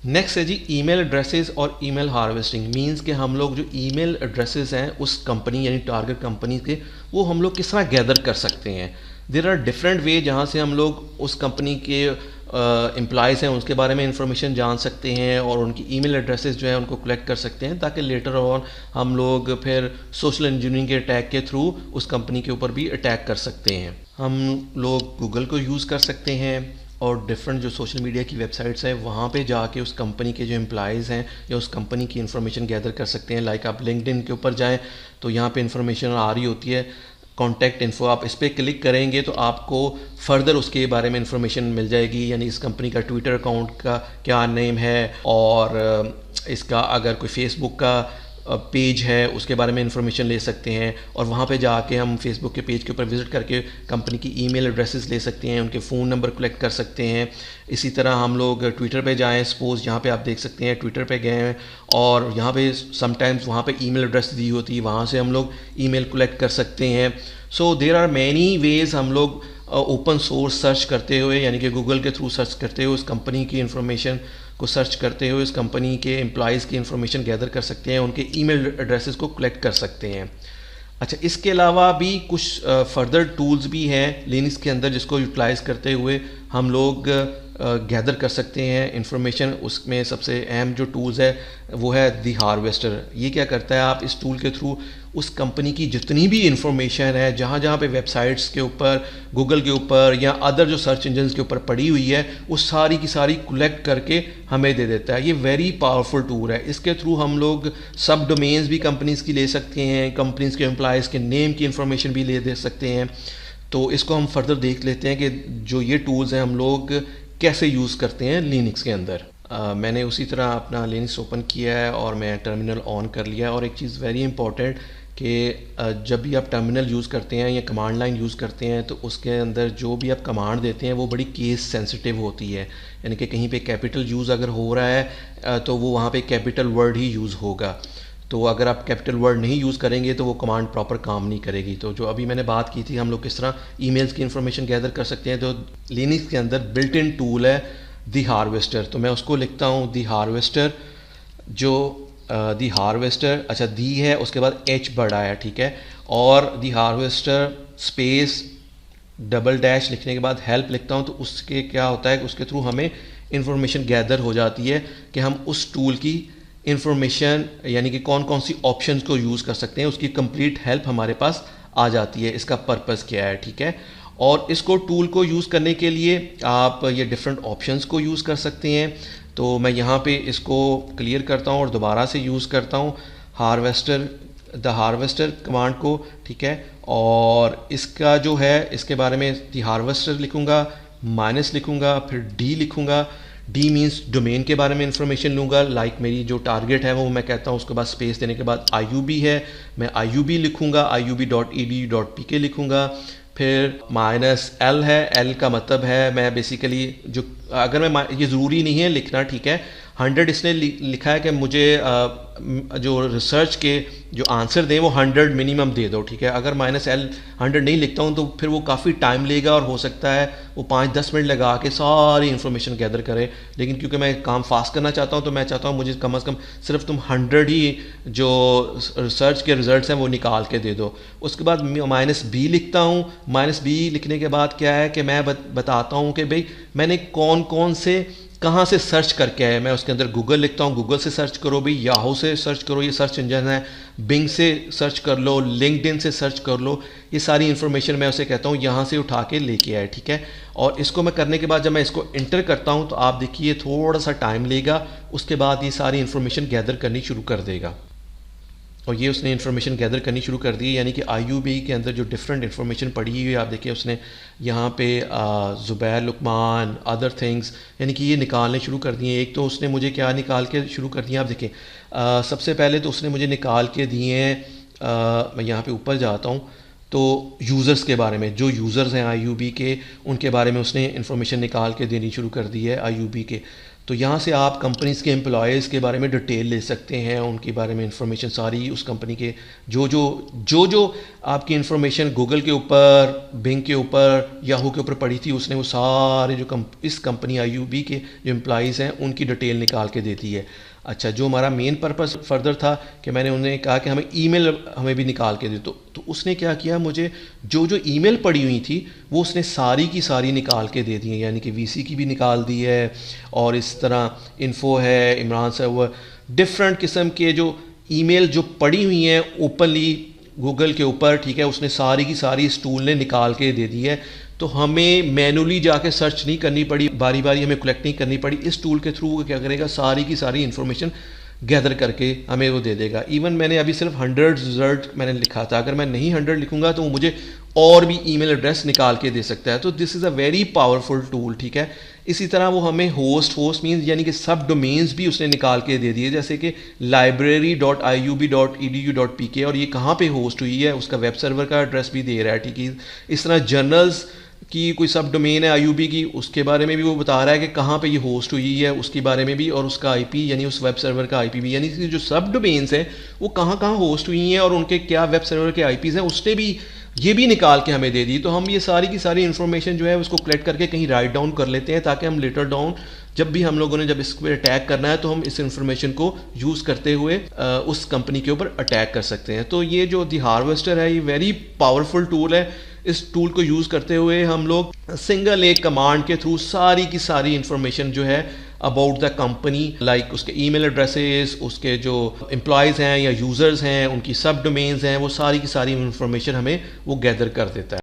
Next है जी email addresses और email harvesting. Means कि हम लोग जो ईमेल एड्रेसेस हैं उस कंपनी यानी टारगेट कंपनी के, वो हम लोग किस तरह गैदर कर सकते हैं। देर आर डिफरेंट वे जहाँ से हम लोग उस कंपनी के एम्प्लॉयज़ हैं उसके बारे में इंफॉर्मेशन जान सकते हैं और उनकी ईमेल एड्रेसेस जो है उनको कलेक्ट कर सकते हैं, ताकि लेटर ऑन हम लोग फिर सोशल इंजीनियरिंग के अटैक के थ्रू उस कंपनी के ऊपर भी अटैक कर सकते हैं। हम लोग गूगल को यूज़ कर सकते हैं और डिफरेंट जो सोशल मीडिया की वेबसाइट्स हैं वहाँ पे जाके उस कंपनी के जो एम्प्लॉयज़ हैं या उस कंपनी की इन्फॉर्मेशन गैदर कर सकते हैं। लाइक आप लिंक्डइन के ऊपर जाएं तो यहाँ पे इन्फॉर्मेशन आ रही होती है, कॉन्टैक्ट इन्फो, आप इस पर क्लिक करेंगे तो आपको फर्दर उसके बारे में इंफॉर्मेशन मिल जाएगी, यानी इस कंपनी का ट्विटर अकाउंट का क्या नेम है और इसका अगर कोई फेसबुक का पेज है उसके बारे में इंफॉर्मेशन ले सकते हैं। और वहाँ पे जाके हम फेसबुक के पेज के ऊपर विज़िट करके कंपनी की ईमेल एड्रेसेस ले सकते हैं, उनके फ़ोन नंबर कलेक्ट कर सकते हैं। इसी तरह हम लोग ट्विटर पे जाएं, सपोज़ यहाँ पे आप देख सकते हैं ट्विटर पे गए हैं और यहाँ पे समटाइम्स वहाँ पे ईमेल एड्रेस दी होती है, वहाँ से हम लोग ईमेल कलेक्ट कर सकते हैं। So there are many ways हम लोग ओपन सोर्स सर्च करते हुए यानी कि गूगल के थ्रू सर्च करते हुए उस कंपनी की इंफॉर्मेशन को सर्च करते हुए उस कंपनी के एम्प्लॉयज़ की इंफॉर्मेशन गैदर कर सकते हैं, उनके ईमेल एड्रेसेस को कलेक्ट कर सकते हैं। अच्छा, इसके अलावा भी कुछ फर्दर टूल्स भी हैं लिनक्स के अंदर जिसको यूटिलाइज़ करते हुए हम लोग गैदर कर सकते हैं इंफॉर्मेशन। उसमें सबसे अहम जो टूल्स है वो है दी हार्वेस्टर। ये क्या करता है, आप इस टूल के थ्रू उस कंपनी की जितनी भी इंफॉर्मेशन है जहाँ जहाँ पे वेबसाइट्स के ऊपर, गूगल के ऊपर या अदर जो सर्च इंजन्स के ऊपर पड़ी हुई है वो सारी की सारी कलेक्ट करके हमें दे देता है। ये वेरी पावरफुल टूल है। इसके थ्रू हम लोग सब डोमेन्स भी कंपनीज़ की ले सकते हैं, कंपनीज़ के एम्प्लॉयज़ के नेम की इंफॉर्मेशन भी ले दे सकते हैं। तो इसको हम फर्दर देख लेते हैं कि जो ये टूल्स हैं हम लोग कैसे यूज़ करते हैं लिनक्स के अंदर। मैंने उसी तरह अपना लिनक्स ओपन किया है और मैं टर्मिनल ऑन कर लिया है। और एक चीज़ वेरी इंपॉर्टेंट कि जब भी आप टर्मिनल यूज़ करते हैं या कमांड लाइन यूज़ करते हैं तो उसके अंदर जो भी आप कमांड देते हैं वो बड़ी केस सेंसिटिव होती है, यानी कि कहीं पे कैपिटल यूज़ अगर हो रहा है तो वो वहाँ पे कैपिटल वर्ड ही यूज़ होगा। तो अगर आप कैपिटल वर्ड नहीं यूज़ करेंगे तो वो कमांड प्रॉपर काम नहीं करेगी। तो जो अभी मैंने बात की थी हम लोग किस तरह ईमेल्स की इंफॉर्मेशन गैदर कर सकते हैं, तो लिनक्स के अंदर बिल्ट इन टूल है दी हार्वेस्टर। तो मैं उसको लिखता हूँ दी हार्वेस्टर, जो दी हार्वेस्टर, अच्छा दी है उसके बाद एच बड़ा है, ठीक है, और दी हार्वेस्टर स्पेस डबल डैश लिखने के बाद हेल्प लिखता हूँ। तो उसके क्या होता है, उसके थ्रू हमें इंफॉर्मेशन गैदर हो जाती है कि हम उस टूल की इंफॉर्मेशन यानी कि कौन कौन सी ऑप्शंस को यूज़ कर सकते हैं, उसकी कंप्लीट हेल्प हमारे पास आ जाती है, इसका पर्पस क्या है, ठीक है। और इसको टूल को यूज़ करने के लिए आप ये डिफरेंट ऑप्शंस को यूज़ कर सकते हैं। तो मैं यहाँ पे इसको क्लियर करता हूँ और दोबारा से यूज़ करता हूँ हार्वेस्टर, द हार्वेस्टर कमांड को, ठीक है। और इसका जो है इसके बारे में द हार्वेस्टर लिखूँगा, माइनस लिखूँगा, फिर डी लिखूँगा। डी मीन्स डोमेन के बारे में इंफॉर्मेशन लूँगा, लाइक मेरी जो टारगेट है वो मैं कहता हूँ, उसके बाद स्पेस देने के बाद IUB है, मैं IUB लिखूँगा, IUB.edu.pk लिखूँगा। फिर -L है, L का मतलब है मैं बेसिकली जो, अगर मैं ये ज़रूरी नहीं है लिखना, ठीक है, 100 इसने लिखा है कि मुझे जो रिसर्च के जो आंसर दें वो 100 मिनिमम दे दो, ठीक है। अगर -L 100 नहीं लिखता हूँ तो फिर वो काफ़ी टाइम लेगा और हो सकता है वो 5-10 मिनट लगा के सारी इन्फॉर्मेशन गैदर करे। लेकिन क्योंकि मैं काम फास्ट करना चाहता हूँ तो मैं चाहता हूँ मुझे कम से कम सिर्फ तुम 100 ही जो रिसर्च के रिजल्ट्स हैं वो निकाल के दे दो। उसके बाद -B लिखता हूँ। -B लिखने के बाद क्या है कि मैं बताता हूँ कि भाई मैंने कौन कौन से कहाँ से सर्च करके आया। मैं उसके अंदर गूगल लिखता हूँ, गूगल से सर्च करो भाई, याहू से सर्च करो, ये सर्च इंजन है, बिंग से सर्च कर लो, लिंक्डइन से सर्च कर लो, ये सारी इन्फॉर्मेशन मैं उसे कहता हूँ यहाँ से उठा के लेके आए, ठीक है। और इसको मैं करने के बाद जब मैं इसको इंटर करता हूँ तो आप देखिए थोड़ा सा टाइम लेगा, उसके बाद ये सारी इन्फॉर्मेशन गैदर करनी शुरू कर देगा। और ये उसने इन्फॉर्मेशन गैदर करनी शुरू कर दी, यानी कि IUB के अंदर जो डिफरेंट इन्फॉर्मेशन पड़ी हुई है आप देखिए उसने यहाँ पे ज़ुबैर लुकमान अदर थिंग्स यानी कि ये निकालने शुरू कर दिए। एक तो उसने मुझे क्या निकाल के शुरू कर दिया आप देखें, सबसे पहले तो उसने मुझे निकाल के दिए हैं, मैं यहाँ पे ऊपर जाता हूँ तो यूज़र्स के बारे में, जो यूज़र्स हैं IUB के उनके बारे में उसने इन्फॉर्मेशन निकाल के देनी शुरू कर दी है IUB के। तो यहाँ से आप कंपनीज़ के एम्प्लॉयज़ के बारे में डिटेल ले सकते हैं, उनके बारे में इंफॉर्मेशन सारी, उस कंपनी के जो आपकी इंफॉर्मेशन गूगल के ऊपर, बिंग के ऊपर, याहू के ऊपर पड़ी थी, उसने वो सारे जो इस कंपनी आईयूबी के जो एम्प्लॉयज़ हैं उनकी डिटेल निकाल के देती है। अच्छा, जो हमारा मेन पर्पस फर्दर था कि मैंने उन्हें कहा कि हमें ईमेल हमें भी निकाल के दे, तो उसने क्या किया, मुझे जो ईमेल पड़ी हुई थी वो उसने सारी की सारी निकाल के दे दी है, यानी कि वीसी की भी निकाल दी है, और इस तरह इन्फो है, इमरान साहब, वो डिफरेंट किस्म के जो ईमेल जो पड़ी हुई हैं ओपनली गूगल के ऊपर, ठीक है, उसने सारी की सारी इस टूल ने निकाल के दे दी है। तो हमें मैनुअली जाके सर्च नहीं करनी पड़ी, बारी बारी हमें कलेक्ट नहीं करनी पड़ी। इस टूल के थ्रू वो क्या करेगा, सारी की सारी इन्फॉर्मेशन गैदर करके हमें वो दे देगा। इवन मैंने अभी सिर्फ 100 रिजल्ट मैंने लिखा था, अगर मैं नहीं 100 लिखूंगा तो वो मुझे और भी ईमेल एड्रेस निकाल के दे सकता है। तो this is a very powerful tool, ठीक है। इसी तरह वो हमें होस्ट मीन्स यानी कि सब डोमेन्स भी उसने निकाल के दे दिए, जैसे कि library.iub.edu.pk, और ये कहाँ पे होस्ट हुई है, उसका वेब सर्वर का एड्रेस भी दे रहा है, ठीक है। इस तरह जर्नल्स की कोई सब डोमेन है आईयूबी की, उसके बारे में भी वो बता रहा है कि कहाँ पे ये होस्ट हुई है, उसके बारे में भी, और उसका आईपी यानी उस वेब सर्वर का आईपी भी, यानी कि जो सब डोमेन्स हैं वो कहाँ कहाँ होस्ट हुई हैं और उनके क्या वेब सर्वर के आईपीज़ हैं, उसने भी ये भी निकाल के हमें दे दी। तो हम ये सारी की सारी इन्फॉर्मेशन जो है उसको कलेक्ट करके कहीं राइट डाउन कर लेते हैं, ताकि हम लेटर डाउन जब भी हम लोगों ने जब इस पर अटैक करना है तो हम इस इंफॉर्मेशन को यूज़ करते हुए उस कंपनी के ऊपर अटैक कर सकते हैं। तो ये जो दी हार्वेस्टर है ये वेरी पावरफुल टूल है। इस टूल को यूज़ करते हुए हम लोग सिंगल एक कमांड के थ्रू सारी की सारी इंफॉर्मेशन जो है अबाउट द कंपनी, लाइक उसके ईमेल एड्रेसेस, उसके जो एम्प्लॉयज़ हैं या यूज़र्स हैं, उनकी सब डोमेन्स हैं, वो सारी की सारी इंफॉर्मेशन हमें वो गैदर कर देता है।